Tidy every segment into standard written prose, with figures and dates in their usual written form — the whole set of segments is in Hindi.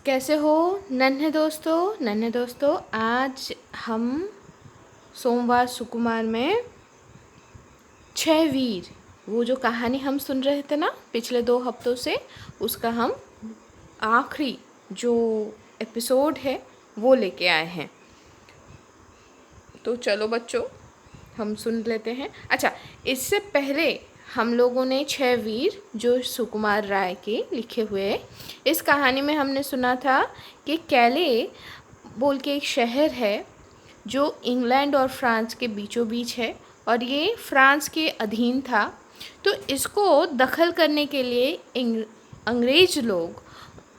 कैसे हो नन्हे दोस्तों। आज हम सोमवार सुकुमार में छह वीर, वो जो कहानी हम सुन रहे थे ना पिछले 2 हफ्तों से, उसका हम आखिरी जो एपिसोड है वो लेके आए हैं। तो चलो बच्चों, हम सुन लेते हैं। अच्छा, इससे पहले हम लोगों ने छह वीर जो सुकुमार राय के लिखे हुए, इस कहानी में हमने सुना था कि कैले बोल के एक शहर है जो इंग्लैंड और फ्रांस के बीचों बीच है और ये फ्रांस के अधीन था। तो इसको दखल करने के लिए अंग्रेज लोग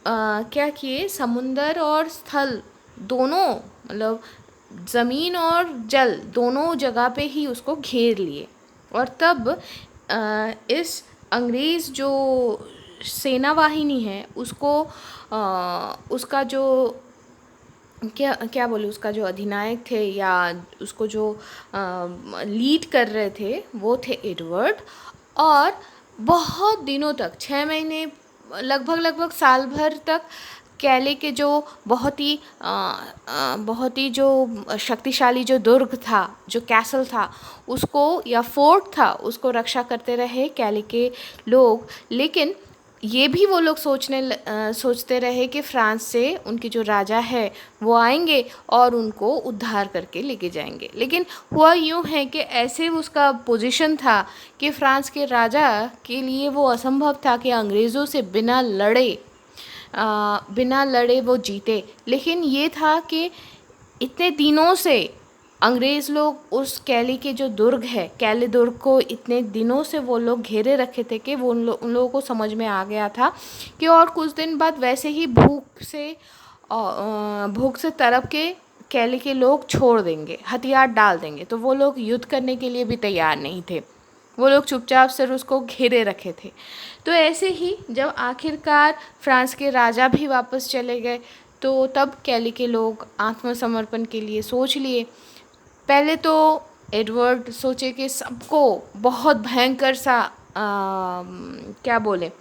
क्या किए, समुंदर और स्थल दोनों, मतलब ज़मीन और जल दोनों जगह पे ही उसको घेर लिए। और तब इस अंग्रेज़ जो सेना वाहिनी है उसको उसका जो क्या क्या बोले, उसका जो अधिनायक थे या उसको जो लीड कर रहे थे वो थे एडवर्ड। और बहुत दिनों तक, 6 महीने, लगभग साल भर तक कैले के जो बहुत ही जो शक्तिशाली जो दुर्ग था, जो कैसल था उसको, या फोर्ट था, उसको रक्षा करते रहे कैले के लोग। लेकिन ये भी वो लोग सोचते रहे कि फ्रांस से उनके जो राजा है वो आएंगे और उनको उद्धार करके लेके जाएंगे। लेकिन हुआ यूँ है कि ऐसे उसका पोजीशन था कि फ्रांस के राजा के लिए वो असंभव था कि अंग्रेज़ों से बिना लड़े वो जीते। लेकिन ये था कि इतने दिनों से अंग्रेज़ लोग उस कैली के जो दुर्ग है, कैले दुर्ग को इतने दिनों से वो लोग घेरे रखे थे कि वो उन लोगों को समझ में आ गया था कि और कुछ दिन बाद वैसे ही भूख से तड़प के कैले के लोग छोड़ देंगे, हथियार डाल देंगे। तो वो लोग युद्ध करने के लिए भी तैयार नहीं थे, वो लोग चुपचाप सिर्फ उसको घेरे रखे थे। तो ऐसे ही जब आखिरकार फ्रांस के राजा भी वापस चले गए तो तब कैली के लोग आत्मसमर्पण के लिए सोच लिए। पहले तो एडवर्ड सोचे कि सबको बहुत भयंकर सा क्या बोले,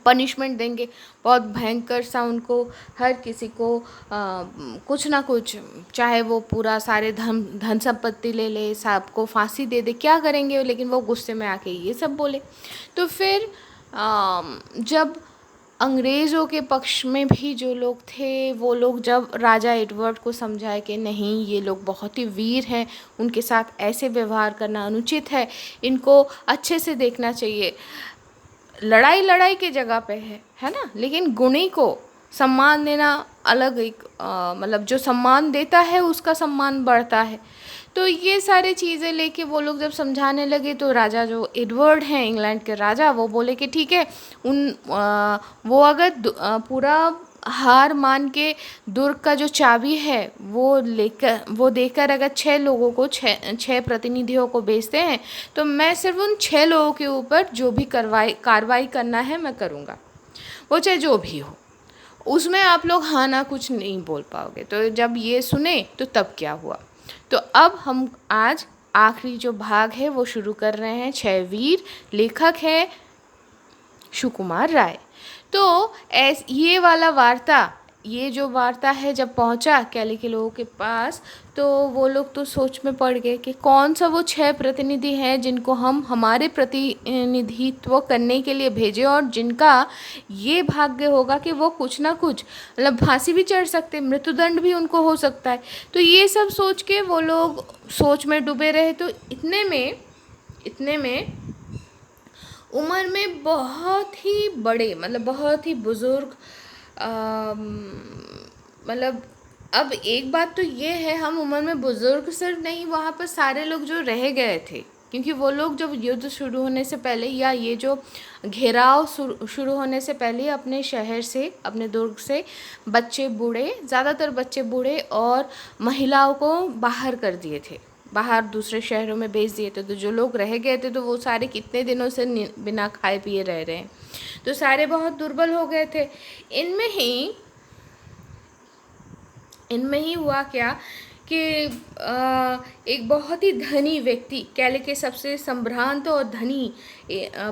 पनिशमेंट देंगे, बहुत भयंकर सा उनको, हर किसी को कुछ ना कुछ, चाहे वो पूरा सारे धन संपत्ति ले ले, सबको फांसी दे दे, क्या करेंगे। लेकिन वो गुस्से में आके ये सब बोले। तो फिर जब अंग्रेज़ों के पक्ष में भी जो लोग थे, वो लोग जब राजा एडवर्ड को समझाए कि नहीं, ये लोग बहुत ही वीर हैं, उनके साथ ऐसे व्यवहार करना अनुचित है, इनको अच्छे से देखना चाहिए, लड़ाई की जगह पे है ना, लेकिन गुणी को सम्मान देना अलग एक मतलब जो सम्मान देता है उसका सम्मान बढ़ता है। तो ये सारी चीज़ें लेके वो लोग जब समझाने लगे तो राजा जो एडवर्ड हैं, इंग्लैंड के राजा, वो बोले कि ठीक है, वो अगर पूरा हार मान के दुर्ग का जो चाबी है वो देकर अगर 6 लोगों को, छः प्रतिनिधियों को भेजते हैं तो मैं सिर्फ उन 6 लोगों के ऊपर जो भी कार्रवाई करना है मैं करूँगा, वो चाहे जो भी हो, उसमें आप लोग हाँ ना कुछ नहीं बोल पाओगे। तो जब ये सुने तो तब क्या हुआ। तो अब हम आज आखिरी जो भाग है वो शुरू कर रहे हैं। 6 वीर, लेखक है सुकुमार राय। तो ये जो वार्ता है जब पहुंचा कैली के लोगों के पास, तो वो लोग तो सोच में पड़ गए कि कौन सा वो 6 प्रतिनिधि हैं जिनको हम हमारे प्रतिनिधित्व करने के लिए भेजें और जिनका ये भाग्य होगा कि वो कुछ ना कुछ, मतलब फांसी भी चढ़ सकते, मृत्युदंड भी उनको हो सकता है। तो ये सब सोच के वो लोग सोच में डूबे रहे। तो इतने में उम्र में बहुत ही बड़े, मतलब बहुत ही बुज़ुर्ग, मतलब अब एक बात तो ये है, हम उम्र में बुज़ुर्ग सिर्फ नहीं, वहाँ पर सारे लोग जो रह गए थे, क्योंकि वो लोग जब युद्ध शुरू होने से पहले या ये जो घेराव शुरू होने से पहले अपने शहर से, अपने दुर्ग से बच्चे बूढ़े, ज़्यादातर बच्चे बूढ़े और महिलाओं को बाहर कर दिए थे, बाहर दूसरे शहरों में भेज दिए थे। तो जो लोग रह गए थे तो वो सारे कितने दिनों से बिना खाए पिए रह रहे हैं, तो सारे बहुत दुर्बल हो गए थे। इनमें ही हुआ क्या कि एक बहुत ही धनी व्यक्ति, कैले के सबसे संभ्रांत और धनी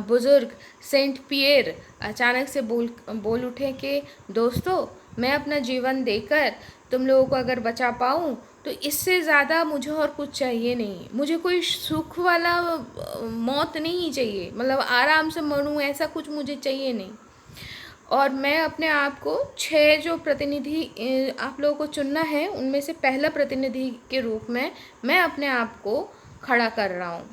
बुज़ुर्ग सेंट पियर अचानक से बोल उठे कि दोस्तों, मैं अपना जीवन देकर तुम लोगों को अगर बचा पाऊँ तो इससे ज़्यादा मुझे और कुछ चाहिए नहीं। मुझे कोई सुख वाला मौत नहीं चाहिए, मतलब आराम से मरूं ऐसा कुछ मुझे चाहिए नहीं। और मैं अपने आप को 6 जो प्रतिनिधि आप लोगों को चुनना है उनमें से पहला प्रतिनिधि के रूप में मैं अपने आप को खड़ा कर रहा हूँ।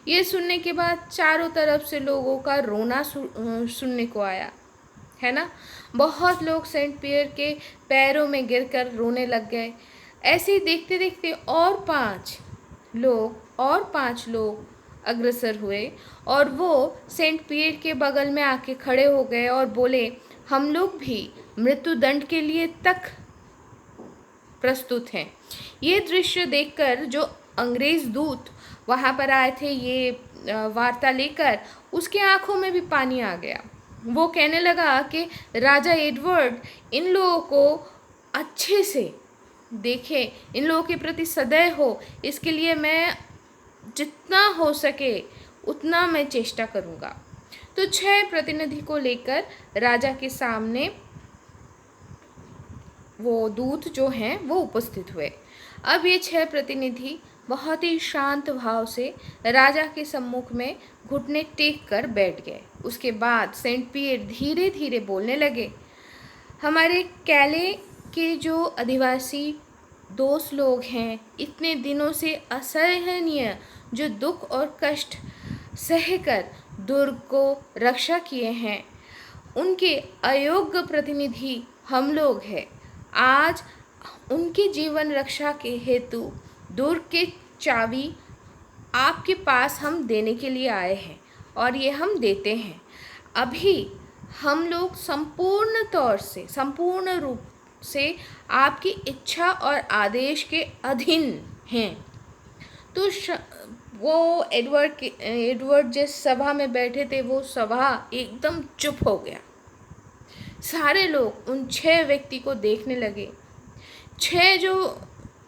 ये सुनने के बाद चारों तरफ से लोगों का रोना सुनने को आया, है ना। बहुत लोग सेंट पियर के पैरों में गिरकर रोने लग गए। ऐसे ही देखते देखते और 5 लोग अग्रसर हुए और वो सेंट पियर के बगल में आके खड़े हो गए और बोले, हम लोग भी मृत्युदंड के लिए तक प्रस्तुत हैं। ये दृश्य देखकर जो अंग्रेज़ दूत वहाँ पर आए थे ये वार्ता लेकर, उसके आंखों में भी पानी आ गया। वो कहने लगा कि राजा एडवर्ड इन लोगों को अच्छे से देखे, इन लोगों के प्रति सदैव हो, इसके लिए मैं जितना हो सके उतना मैं चेष्टा करूँगा। तो 6 प्रतिनिधि को लेकर राजा के सामने वो दूत जो हैं वो उपस्थित हुए। अब ये 6 प्रतिनिधि बहुत ही शांत भाव से राजा के सम्मुख में घुटने टेक कर बैठ गए। उसके बाद सेंट पियर धीरे धीरे बोलने लगे, हमारे कैले के जो आदिवासी दोस्त लोग हैं, इतने दिनों से असहनीय जो दुख और कष्ट सहकर दुर्ग को रक्षा किए हैं, उनके अयोग्य प्रतिनिधि हम लोग हैं। आज उनके जीवन रक्षा के हेतु दुर्ग के चाबी आपके पास हम देने के लिए आए हैं और ये हम देते हैं। अभी हम लोग संपूर्ण रूप से आपकी इच्छा और आदेश के अधीन हैं। तो वो एडवर्ड जिस सभा में बैठे थे वो सभा एकदम चुप हो गया। सारे लोग उन 6 व्यक्ति को देखने लगे। 6 जो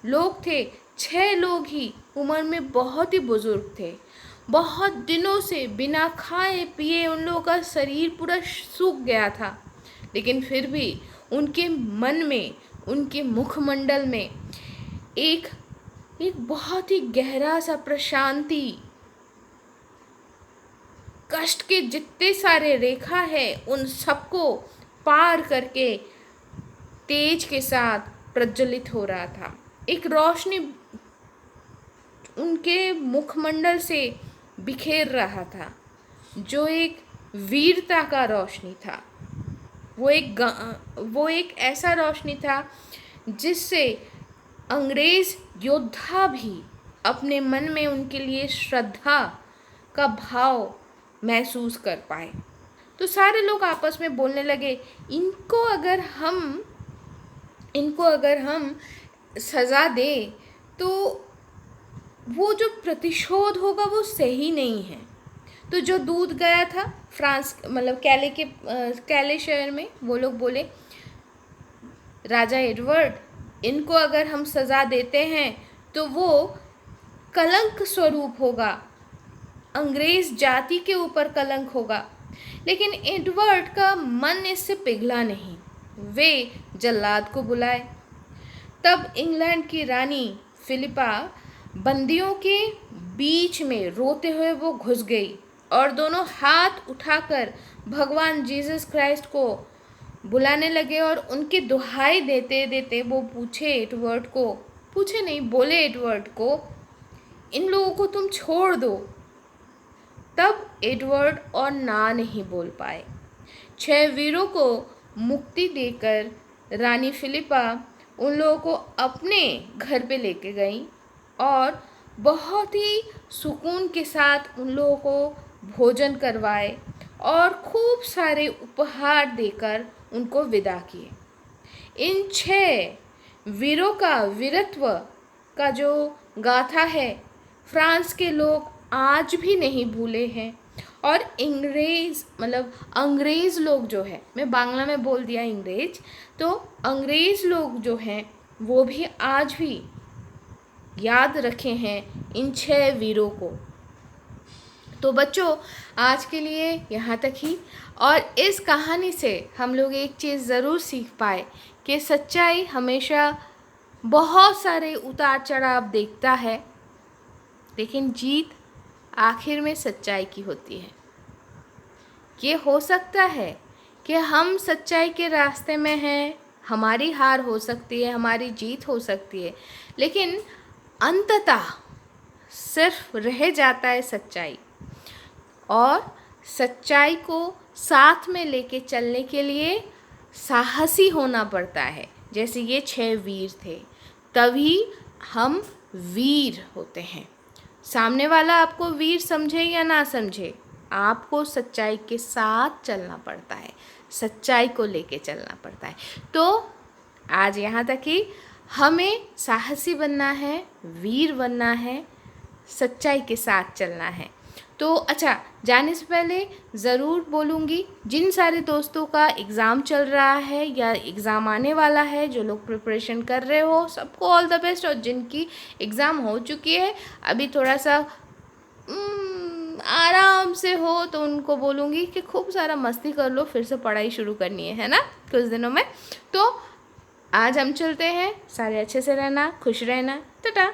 लोग थे, 6 लोग ही उम्र में बहुत ही बुजुर्ग थे। बहुत दिनों से बिना खाए पिए उन लोगों का शरीर पूरा सूख गया था, लेकिन फिर भी उनके मन में, उनके मुखमंडल में एक बहुत ही गहरा सा प्रशांति, कष्ट के जितने सारे रेखा है उन सबको पार करके तेज के साथ प्रज्वलित हो रहा था। एक रोशनी उनके मुखमंडल से बिखेर रहा था, जो एक वीरता का रोशनी था। वो एक ऐसा रोशनी था जिससे अंग्रेज़ योद्धा भी अपने मन में उनके लिए श्रद्धा का भाव महसूस कर पाए। तो सारे लोग आपस में बोलने लगे, इनको अगर हम सज़ा दें तो वो जो प्रतिशोध होगा वो सही नहीं है। तो जो दूत गया था फ्रांस, मतलब कैले शहर में, वो लोग बोले, राजा एडवर्ड, इनको अगर हम सज़ा देते हैं तो वो कलंक स्वरूप होगा, अंग्रेज़ जाति के ऊपर कलंक होगा। लेकिन एडवर्ड का मन इससे पिघला नहीं। वे जल्लाद को बुलाए। तब इंग्लैंड की रानी फिलिपा बंदियों के बीच में रोते हुए वो घुस गई और दोनों हाथ उठाकर भगवान जीसस क्राइस्ट को बुलाने लगे और उनकी दुहाई देते देते वो बोले एडवर्ड को, इन लोगों को तुम छोड़ दो। तब एडवर्ड और ना नहीं बोल पाए। 6 वीरों को मुक्ति देकर रानी फिलिपा उन लोगों को अपने घर पे लेके गई और बहुत ही सुकून के साथ उन लोगों को भोजन करवाए और खूब सारे उपहार देकर उनको विदा किए। इन 6 वीरों का वीरत्व का जो गाथा है, फ्रांस के लोग आज भी नहीं भूले हैं। और अंग्रेज़ लोग जो है, मैं बांग्ला में बोल दिया अंग्रेज, तो अंग्रेज़ लोग जो हैं वो भी आज भी याद रखे हैं इन 6 वीरों को। तो बच्चों आज के लिए यहाँ तक ही। और इस कहानी से हम लोग एक चीज़ ज़रूर सीख पाए कि सच्चाई हमेशा बहुत सारे उतार चढ़ाव देखता है, लेकिन जीत आखिर में सच्चाई की होती है। ये हो सकता है कि हम सच्चाई के रास्ते में हैं, हमारी हार हो सकती है, हमारी जीत हो सकती है, लेकिन अंततः सिर्फ रह जाता है सच्चाई। और सच्चाई को साथ में लेके चलने के लिए साहसी होना पड़ता है, जैसे ये 6 वीर थे, तभी हम वीर होते हैं। सामने वाला आपको वीर समझे या ना समझे, आपको सच्चाई के साथ चलना पड़ता है, सच्चाई को लेके चलना पड़ता है। तो आज यहाँ तक ही। हमें साहसी बनना है, वीर बनना है, सच्चाई के साथ चलना है। तो अच्छा, जाने से पहले ज़रूर बोलूँगी, जिन सारे दोस्तों का एग्ज़ाम चल रहा है या एग्ज़ाम आने वाला है, जो लोग प्रिपरेशन कर रहे हो, सबको ऑल द बेस्ट। और जिनकी एग्ज़ाम हो चुकी है, अभी थोड़ा सा आराम से हो, तो उनको बोलूँगी कि खूब सारा मस्ती कर लो, फिर से पढ़ाई शुरू करनी है ना कुछ दिनों में। तो आज हम चलते हैं, सारे अच्छे से रहना, खुश रहना, टाटा।